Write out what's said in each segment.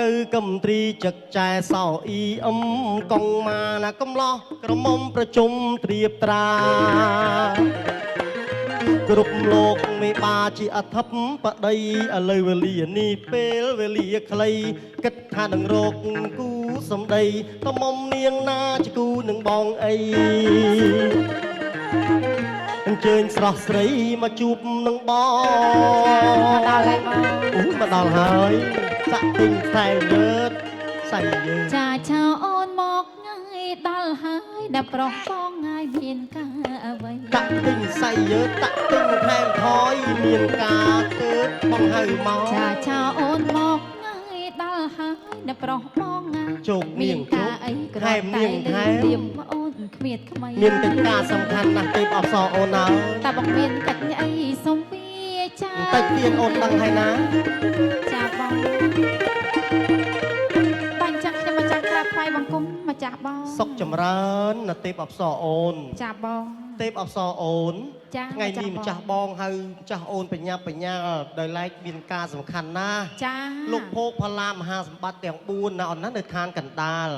từ cầm tri chật chài sau y công mà là công lo cầm môngประชุม เตรียบตราគ្រប់លោកមេបាជាអធិបបតីឥឡូវវេលានេះពេលវេលាខ្លីគិតថានឹងរកគូសំដីតមុំនាងណាជាគូនឹងបងអីអញ្ជើញស្រស់ស្រីមកជួបនឹងបងមកដល់ហើយបងមកដល់ហើយសាក់ទិញខ្សែយើតសៃយើចាឆោអូនមកថ្ងៃដល់ហើយដល់ប្រុសបងហើយមានការអ្វីតាក់ទិញសៃយើតតាក់ទិញថែមថយមានការទៅបងហៅមកចាឆោអូនមកថ្ងៃដល់ហើយដល់ប្រុសបងហើយជោគមានការអីក្រែមនាងថែមទៀមអូនគ្មានក្មៃមានកិច្ចការសំខាន់ណាស់ទេអបសអូនហើយតែបងមានកិច្ចអីសុំវាចាតិចទៀតអូនដឹងហើយណាចាបងបាញ់ចាក់ខ្ញុំមកចាក់ក្រាបថ្វាយបង្គំម្ចាស់បងសុខចម្រើនណាទេពអបសអូនចាបងទេពអបសអូនថ្ងៃនេះម្ចាស់បងហៅម្ចាស់អូនបញ្ញាដោយឡែកមានការសំខាន់ណាស់ចាលោកភោគផល្លាមហាសម្បត្តិទាំង4ណាអូនណានៅឋានកណ្ដាល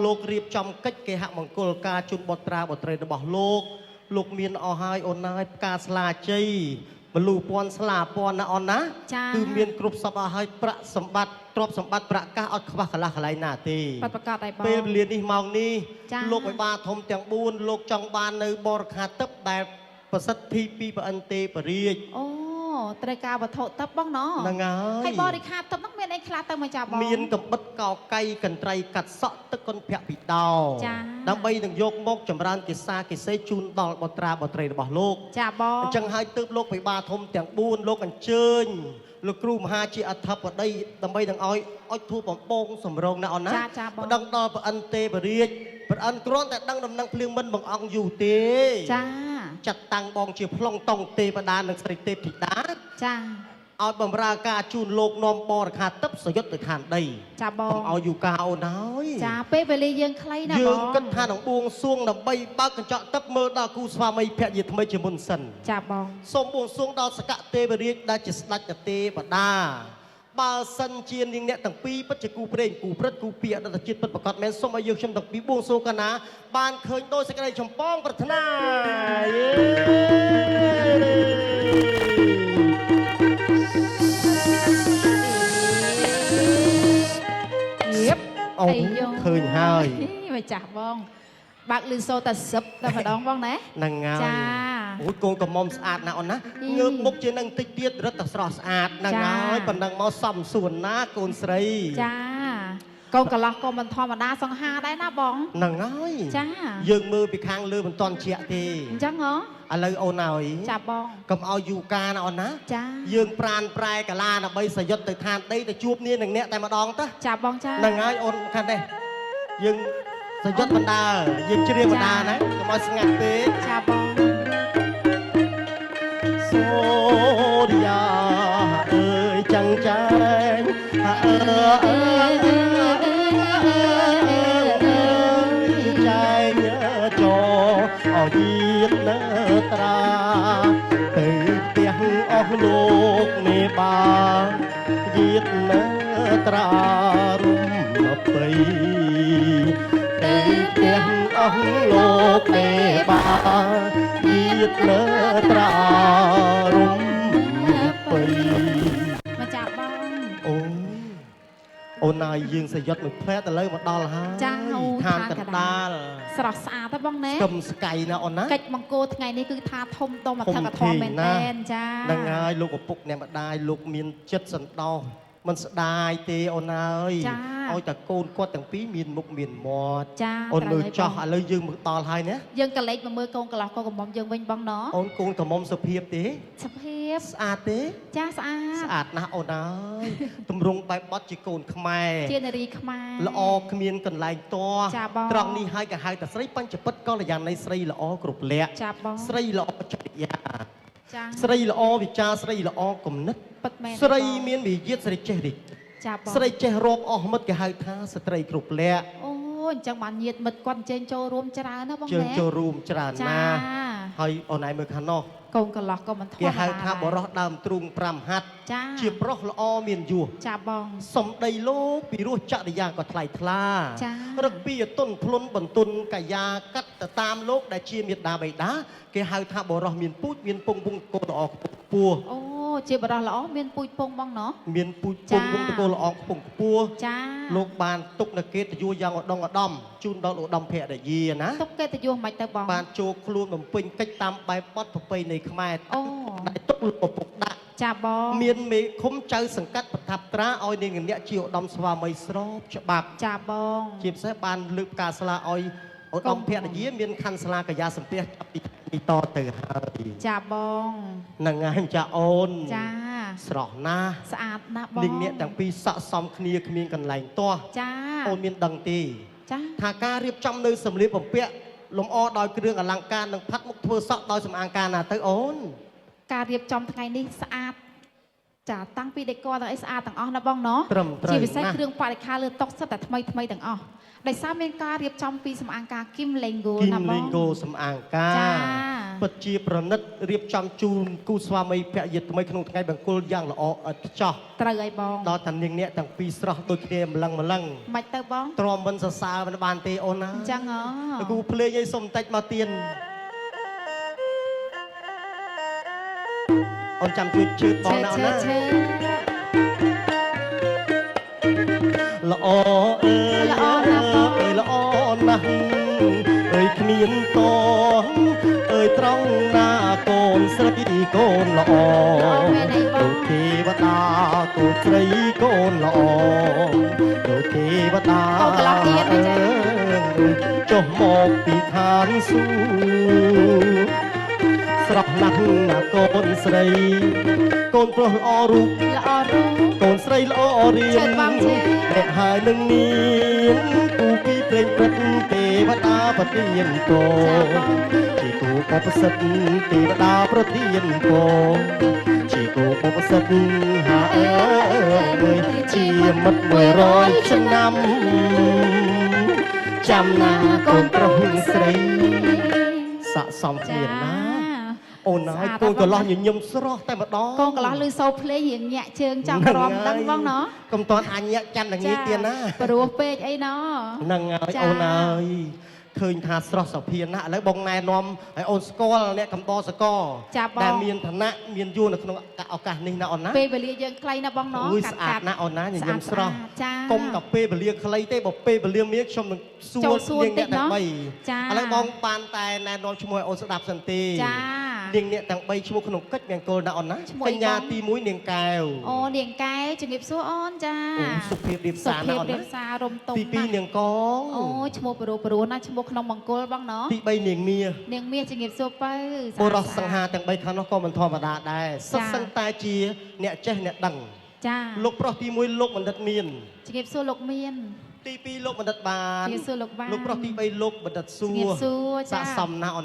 លោករៀបចំកិច្ចគេហមង្គលការជូនបុត្រាបុត្រីរបស់លោកមានអស់ហើយអូនហើយផ្កាស្លាជ័យមលូពាន់ស្លាពាន់ណាអូនណាគឺមានគ្រប់សពអស់ហើយប្រាក់សម្បត្តិទ្រព្យសម្បត្តិប្រាក់កាសអត់ខ្វះកន្លះកន្លែងណាទេប្រកាសឲ្យបងពេលវេលានេះម៉ោងនេះលោកបិបាធំទាំង4លោកចង់បាននៅបរិខាទឹកដែលប្រសិទ្ធិពីប្រអិនទេបរាជអូត្រូវការវត្ថុទឹកបងណហ្នឹងហើយបរិខាទឹកហ្នឹងមានអីខ្លះទៅមកចាបងមានកំបិតកោកៃកន្ត្រៃកាត់សក់ទឹកគុណភ័ក្រពីដោដើម្បីនឹងយកមកចម្រើនកិសាកិសេជូនដល់បុត្រាបុត្រីរបស់លោកចាបងអញ្ចឹងហើយទើបលោកបិបាធំទាំង4លោកអញ្ជើញលោកគ្រូមហាជាអធិបតីដើម្បីនឹងឲ្យអុជធូបបំពងសម្រងណាអូនណាប្តឹងដល់ប្រអិនទេបរាជប្រអិនគ្រាន់តែដឹងដំណឹងភ្លៀងមិនបងអង្គយូរទេចាចាត់តាំងបងជាប្លង់តង់ទេវតានិងស្រីទេពធីតាចាឲ្យបំរើការជូនលោកនាំបរិខាទឹកសយុទ្ធទៅឋានដីចាបងឲ្យយូកាអូនហើយចាពេលវេលាយើងខ្លីណាបងយើងគិតថានឹងបួងសួងដើម្បីបើកកញ្ចក់ទឹកមើលដល់គូស្វាមីភរិយាថ្មីជាមុនសិនចាបងសូមបួងសួងដល់សកទេវរាជដែលជាស្ដេចទេវតាបើសិនជានាងអ្នកទាំងពីរពិតជាគូព្រេងគូព្រឹត្តគូពាក្យអន្តរជាតិពិតប្រកបមែនសូមឲ្យយើងខ្ញុំទាំងពីរបួងសួងកណាបានឃើញដោយសេចក្តីចម្ប៉ងប្រាថ្នាអូឃើញហើយម្ចាស់បងបើកលឺសូតែសឹបតែម្ដងបងណាហ្នឹងហើយចាអូយកូនកំមុំស្អាតណាអូនណាងើបមុខជានឹងតិចទៀតរឹតតែស្រស់ស្អាតហ្នឹងហើយប៉ុណ្ណឹងមកសំសួនណាកូនស្រីចាកូនកន្លោះក៏មិនធម្មតាសង្ហាដែរណាបងហ្នឹងហើយចាយើងមើលពីខាងលើមិនតន់ជាក់ទេអញ្ចឹងហ៎ឥឡូវអូនហើយចាបងកុំឲ្យយូកាណាអូនណាចាយើងប្រានប្រែកាឡាដើម្បីសយុទ្ធទៅឋានដីទៅជួបនាងនឹងអ្នកតែម្ដងទៅចាបងចាហ្នឹងហើយអូនខាងនេះយើងសយុទ្ធបណ្ដាយើងជ្រាបបណ្ដាណាកុំឲ្យស្ងាត់ពេកចាបងសូឌីយ៉ាអើយចាំងចែងអើចែងចោឲ្យទៀតលើត្រាទៅផ្ទះអស់លោកមេបាទៀតលើត្រារុំបីទៅផ្ទះអស់លោកមេបាទៀតលើត្រារុំបីមកចាប់បងអូនណាយយើងសយុទ្ធមួយផ្លែឥឡូវមកដល់ហើយចាឋានកណ្ដាលស្រស់ស្អាតទេបងណាស្គមស្កៃណាអូនណាកិច្ចមង្គលថ្ងៃនេះគឺថាធំដុំអធិកធមមែនតែនចាហ្នឹងហើយលោកឪពុកអ្នកម្ដាយលោកមានចិត្តសន្តោសមិនស្ដាយទេអូនអើយឲ្យតែកូនគាត់ទាំងពីរមានមុខមានមាត់អូនមើលចោះឥឡូវយើងមកដល់ហើយណាយើងក៏លេចមកមើលកូនកន្លោះកូនកំមុំយើងវិញបងណអូនកូនកំមុំសុភាពទេសុភាពស្អាតទេចាស្អាតស្អាតណាស់អូនអើយទម្រង់បែបបត់ជាកូនខ្មែរជានារីខ្មែរល្អគ្មានកន្លែងតត្រង់នេះហើយក៏ហៅតែស្រីបញ្ចពិតកល្យាណីស្រីល្អគ្រប់លក្ខស្រីល្អចរិយាស្រីល្អវិចារស្រីល្អគំនិតស្រីមានវិញ្ញាណស្រីចេះរិចស្រីចេះរាប់អស់មិត្តគេហៅថាស្ត្រីគ្រប់លក្ខអូអញ្ចឹងបានញាតិមិត្តគាត់អញ្ជើញចូលរួមច្រើនណាបងណាចូលរួមច្រើនណាហ ហើយអូនឯងមើលខាងនោះ កូនកន្លោះក៏មិនធម្ម គេ តា ហៅថាបរោះដើមទ្រូង5ហាត់ ចា ជាប្រុសល្អមានយស ចាបង សំដីលោកពីរោះចរិយាក៏ថ្លៃថ្លា ចា រឹកពីទុនភ្លុនបន្ទុនកាយាកាត់ទៅតាមលោកដែលជាមេដាបៃតាគេហៅថាបរោះមានពូជមានពងវងកូនល្អខ្ពស់ អូជាបរោះល្អមានពូជពងបងណោះ មានពូជ ចា ពងវងតកូលល្អខ្ពង់ខ្ពស់ ចា លោកបានទុកនៅគេតយោយ៉ាងឧត្តមឧត្តមជូនដល់ឧត្តមភរិយាណា ទុកកិត្តិយសមិនទៅបង បានចូលខ្លួនបំពេញកិច្ចតាមបែបបទប្រពៃណីខ្មែរ អូ ដែលទុកលោកឪពុកដាក់ ចាបង មានមេឃុំចៅសង្កាត់ប្រថាប់ត្រាឲ្យនាងអ្នកជាឧត្តមស្វាមីស្របច្បាប់ ចាបង ជាពិសេសបានលើកផ្កាស្លាឲ្យឧត្តមភរិយាមានខណ្ឌស្លាកាយាសម្ភារចាប់ពីនេះតទៅហើយ ចាបង នឹងហើយចាអូន ចា ស្រស់ណាស់ ស្អាតណាស់បង នាងអ្នកទាំងពីរស័ក្តិសមគ្នាគ្មានកន្លែងទាស់ ចា អូនមានដឹងទេ ចា ថាការរៀបចំនៅសម្លៀកបំពាក់លម្អដោយគ្រឿងអលង្ការនិងផាត់មុខធ្វើសក់ដោយសម្អាងការណាទៅអូន ការរៀបចំថ្ងៃនេះស្អាតចាតាំងពីដេកទាំងអីស្អាតទាំងអស់ណាបងណោះ ត្រឹមត្រូវ ជាពិសេស ណាស់ គ្រឿងបរិក្ខារលើតុសិតតែថ្មីថ្មីទាំងអស់ដោយសារមានការរៀបចំពីសម្អាងការគឹមលេងហ្គោ គីម ណាបង លេងគោសម្អាងការ ចា ពិតជាប្រណិតរៀបចំជូនគូស្វាមីភរិយាថ្មីក្នុងថ្ងៃបង្គោលយ៉ាងល្អឥតខ្ចោះ ត្រូវហើយបង ដល់តានាងអ្នកទាំងពីរស្រស់ដូចគ្នាម្លឹងម្លឹង មិនទៅបង ទ្រាំមិនសរសើរមិនបានទេអូនណា អញ្ចឹងហ៎ គូភ្លេងឲ្យសុំតិចមកទៀនអូនចាំជួយជឿបងណាអូនណា ឈើ ល្អអើយ ល្អណាស់បង អើយល្អណាស់អើយគ្មានតអើយត្រង់ណាកូនស្រីកូនល្អ ល្អមែនអីបង ដូចទេវតាកូនស្រីកូនល្អដូចទេវតា អូកន្លះទៀតទេចា ចុះមកពីឋានសួគ៌ស្រស់ណាស់ណាកូនស្រីកូនប្រុសល្អរូប ល្អរូប កូនស្រីល្អរៀ ជឿ ន បងជឿ អ្នកហើយនឹងមានគូពីព្រេងព្រឹកទេវតាប្រទានពរ ចាបង ជាគូបបសិទ្ធទេវតាប្រទានពរជាគូបបសិទ្ធហាអើយជាមិត្ត100ឆ្នាំចាំណាកូនប្រុសស្រីស័កសមគ្នាណាអូនហើយកូនកន្លោះញញឹមស្រស់តែម្ដង កូនកន្លោះឮសូរភ្លេងរៀងញាក់ជើងចង់ក្រំដឹងបងណោះ កុំតន់អញញាក់ចាំតែងាយទៀតណា ព្រោះពេកអីណោះ ហ្នឹងហើយ ចា អូនអើយឃើញថាស្រស់សុភាណាស់ឥឡូវបងណែនាំឲ្យអូនស្គាល់អ្នកកំដរសកល ចាបង ដែលមានឋានៈមានយួរនៅក្នុងឱកាសនេះណាអូនណា ពេលវេលាយើងខ្លីណាបងណោះ អូយស្អាតណាស់អូនណាញញឹមស្រស់ ចា កុំតែពេលវេលាខ្លីទេបើពេលវេលាមានខ្ញុំនឹងសួ ចូល រ សួរ នាងអ្នក តិច ទាំង ណោះ 3 ចា ឥឡូវបងបានតែណែនាំឈ្មោះឲ្យអូនស្ដាប់សិនទេ ចា នាងអ្នកទាំង3ឈ្មោះក្នុងកិច្ចមង្គលណាអូនណា ឈ្មោះ ក អី ញ្ញា បង ទី1នាងកែវ អូនាងកែជំរាបសួរអូនចា អូសុភាពរៀប សុ សារ ភ ណា ី អូន រៀ ណា បសាររំទុំ ទី2នាងកង អូឈ្មោះព្រោះណាឈ្មោះក្នុងមង្គលបងណោះ ទី3នាងមា នាងមាសជំរាបសួរបើ បុរសសង្ហាទាំង3ខាងនោះក៏មិនធម្មតាដែរសិតសឹងតែជាអ្នកចេះអ្នកដឹង ចា លោកប្រុសទី1លោកបណ្ឌិតមាន ជំរាបសួរលោកមាន ទី2លោកបណ្ឌិតបាន ជំរាបសួរលោកបាន លោកប្រុសទី3លោកបណ្ឌិតសួ ជំរាបសួរ ស័ ចា ក្តិសមណាស់